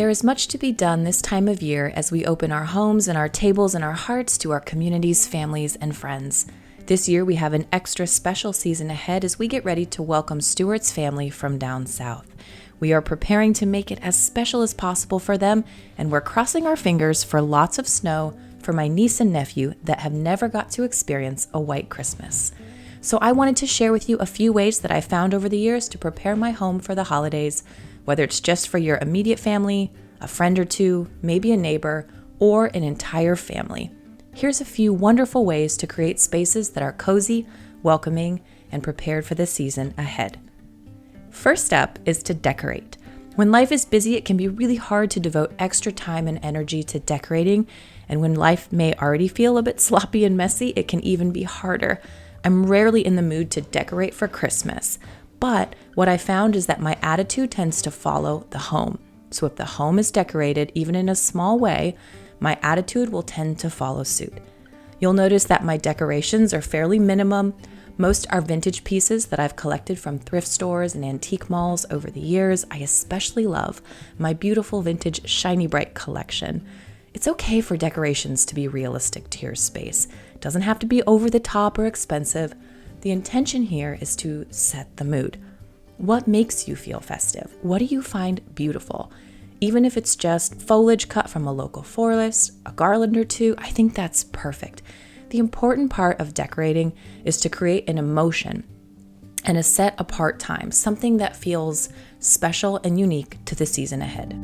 There is much to be done this time of year as we open our homes and our tables and our hearts to our communities, families, and friends. This year we have an extra special season ahead as we get ready to welcome Stuart's family from down south. We are preparing to make it as special as possible for them, and we're crossing our fingers for lots of snow for my niece and nephew that have never got to experience a white Christmas. So I wanted to share with you a few ways that I've found over the years to prepare my home for the holidays, whether it's just for your immediate family, a friend or two, maybe a neighbor, or an entire family. Here's a few wonderful ways to create spaces that are cozy, welcoming, and prepared for the season ahead. First up is to decorate. When life is busy, it can be really hard to devote extra time and energy to decorating, and when life may already feel a bit sloppy and messy, it can even be harder. I'm rarely in the mood to decorate for Christmas, but what I found is that my attitude tends to follow the home. So if the home is decorated, even in a small way, my attitude will tend to follow suit. You'll notice that my decorations are fairly minimum. Most are vintage pieces that I've collected from thrift stores and antique malls over the years. I especially love my beautiful vintage Shiny Bright collection. It's okay for decorations to be realistic to your space. It doesn't have to be over the top or expensive. The intention here is to set the mood. What makes you feel festive? What do you find beautiful? Even if it's just foliage cut from a local forest, a garland or two, I think that's perfect. The important part of decorating is to create an emotion and a set apart time, something that feels special and unique to the season ahead.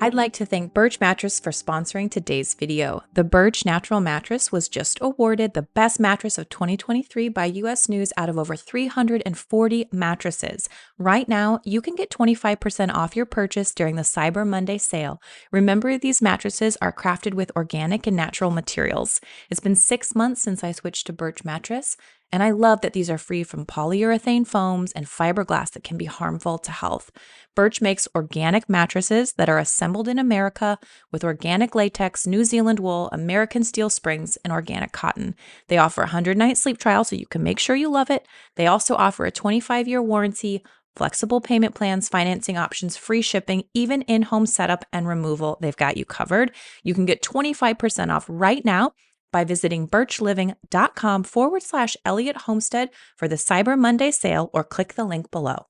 I'd like to thank Birch Mattress for sponsoring today's video. The Birch Natural Mattress was just awarded the best mattress of 2023 by US News out of over 340 mattresses. Right now, you can get 25% off your purchase during the Cyber Monday sale. Remember, these mattresses are crafted with organic and natural materials. It's been 6 months since I switched to Birch Mattress, and I love that these are free from polyurethane foams and fiberglass that can be harmful to health. Birch makes organic mattresses that are assembled in America with organic latex, New Zealand wool, American steel springs, and organic cotton. They offer a 100-night sleep trial so you can make sure you love it. They also offer a 25-year warranty, flexible payment plans, financing options, free shipping, even in-home setup and removal. They've got you covered. You can get 25% off right now by visiting birchliving.com/Elliott Homestead for the Cyber Monday sale, or click the link below.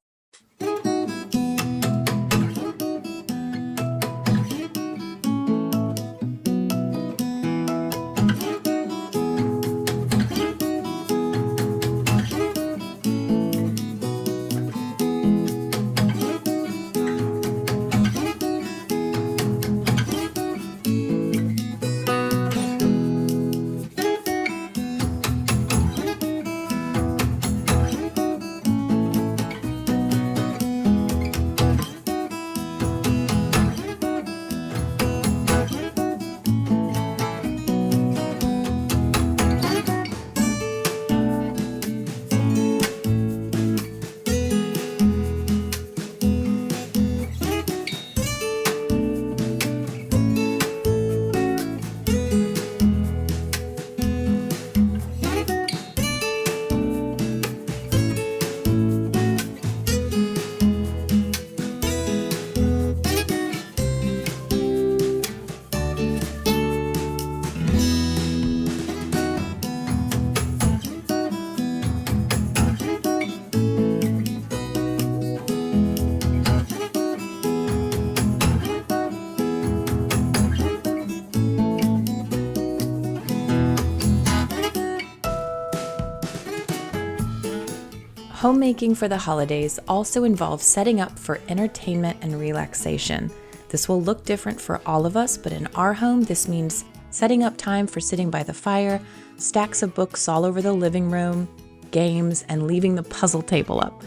Homemaking for the holidays also involves setting up for entertainment and relaxation. This will look different for all of us, but in our home, this means setting up time for sitting by the fire, stacks of books all over the living room, games, and leaving the puzzle table up.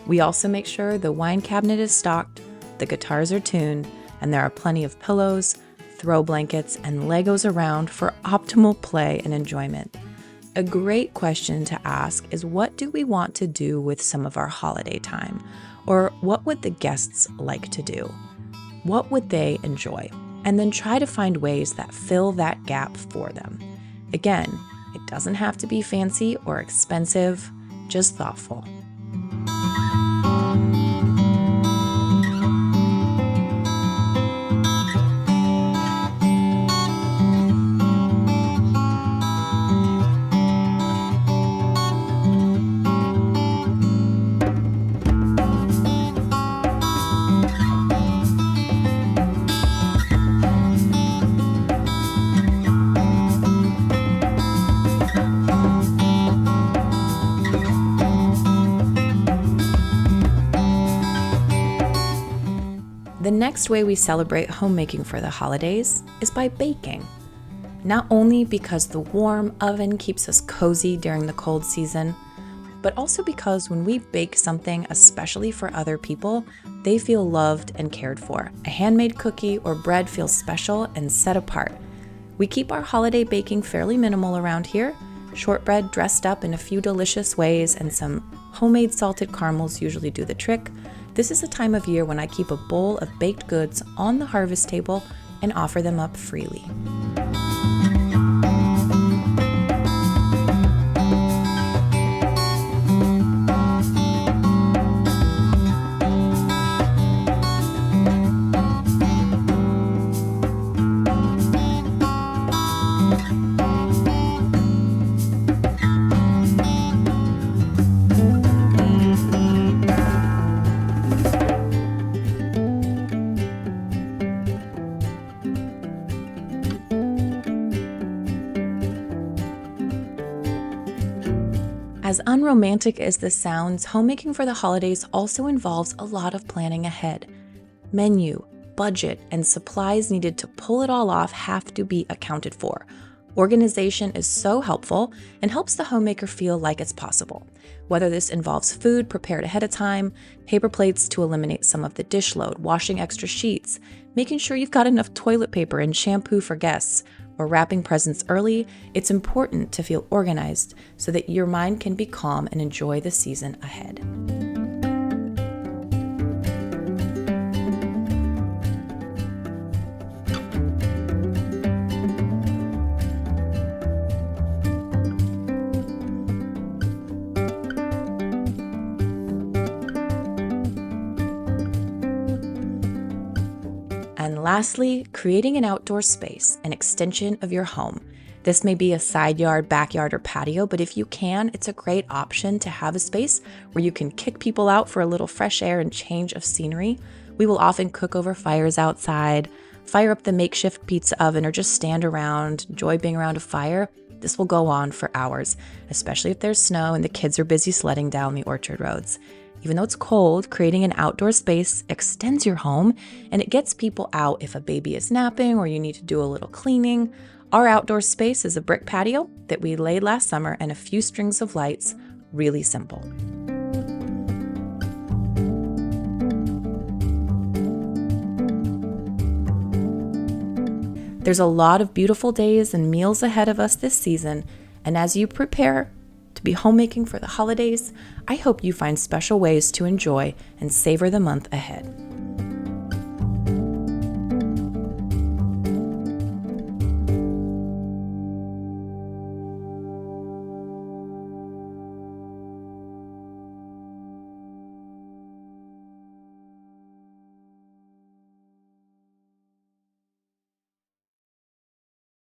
We also make sure the wine cabinet is stocked, the guitars are tuned, and there are plenty of pillows, throw blankets, and Legos around for optimal play and enjoyment. A great question to ask is, what do we want to do with some of our holiday time? Or what would the guests like to do? What would they enjoy? And then try to find ways that fill that gap for them. Again, it doesn't have to be fancy or expensive, just thoughtful. The next way we celebrate homemaking for the holidays is by baking. Not only because the warm oven keeps us cozy during the cold season, but also because when we bake something especially for other people, they feel loved and cared for. A handmade cookie or bread feels special and set apart. We keep our holiday baking fairly minimal around here. Shortbread dressed up in a few delicious ways and some homemade salted caramels usually do the trick. This is a time of year when I keep a bowl of baked goods on the harvest table and offer them up freely. As unromantic as this sounds, homemaking for the holidays also involves a lot of planning ahead. Menu, budget, and supplies needed to pull it all off have to be accounted for. Organization is so helpful and helps the homemaker feel like it's possible. Whether this involves food prepared ahead of time, paper plates to eliminate some of the dish load, washing extra sheets, making sure you've got enough toilet paper and shampoo for guests, or wrapping presents early, it's important to feel organized so that your mind can be calm and enjoy the season ahead. And lastly, creating an outdoor space, an extension of your home. This may be a side yard, backyard, or patio, but if you can, it's a great option to have a space where you can kick people out for a little fresh air and change of scenery. We will often cook over fires outside, fire up the makeshift pizza oven, or just stand around, enjoy being around a fire. This will go on for hours, especially if there's snow and the kids are busy sledding down the orchard roads. Even though it's cold, creating an outdoor space extends your home and it gets people out if a baby is napping or you need to do a little cleaning. Our outdoor space is a brick patio that we laid last summer and a few strings of lights, really simple. There's a lot of beautiful days and meals ahead of us this season, and as you prepare to be homemaking for the holidays, I hope you find special ways to enjoy and savor the month ahead.